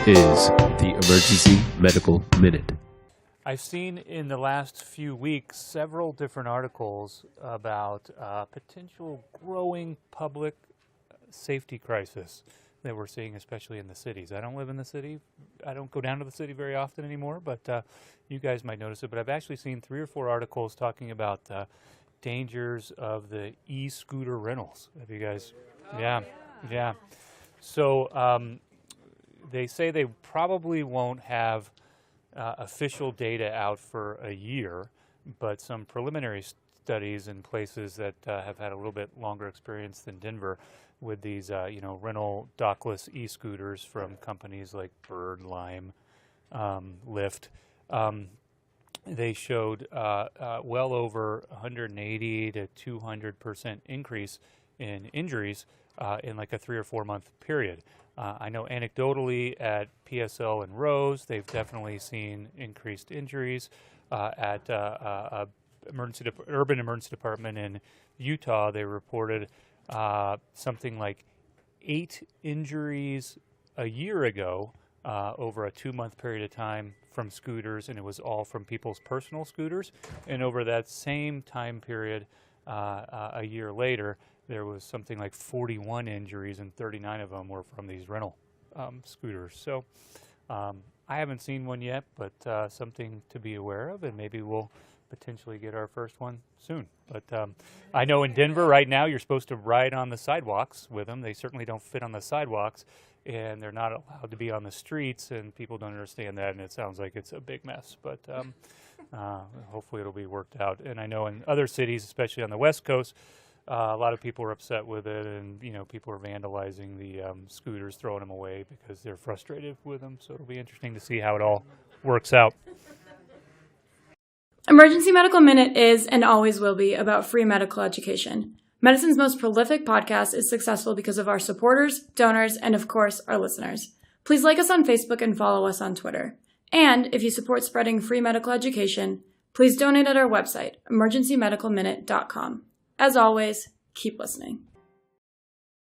is the Emergency Medical Minute. I've seen in the last few weeks several different articles about potential growing public safety crisis that we're seeing, especially in the cities. I don't live in the city. I don't go down to the city very often anymore, but you guys might notice it. But I've actually seen 3 or 4 articles talking about dangers of the e-scooter rentals. Have you guys? Yeah. So they say they probably won't have official data out for a year, but some preliminary studies in places that have had a little bit longer experience than Denver with these, rental dockless e-scooters from companies like Bird, Lime, Lyft. They showed well over 180 to 200% increase in injuries in like a 3 or 4 month period. I know anecdotally at PSL and Rose, they've definitely seen increased injuries. At urban emergency department in Utah, they reported something like 8 injuries a year ago over a 2-month period of time from scooters, and it was all from people's personal scooters. And over that same time period, a year later, there was something like 41 injuries, and 39 of them were from these rental scooters. So I haven't seen one yet, but something to be aware of, and maybe we'll potentially get our first one soon. But I know in Denver right now, you're supposed to ride on the sidewalks with them. They certainly don't fit on the sidewalks, and they're not allowed to be on the streets, and people don't understand that, and it sounds like it's a big mess. But hopefully it'll be worked out. And I know in other cities, especially on the West Coast, a lot of people are upset with it, and people are vandalizing the scooters, throwing them away because they're frustrated with them. So it'll be interesting to see how it all works out. Emergency Medical Minute is and always will be about free medical education. Medicine's most prolific podcast is successful because of our supporters, donors, and of course, our listeners. Please like us on Facebook and follow us on Twitter. And if you support spreading free medical education, please donate at our website, emergencymedicalminute.com. As always, keep listening.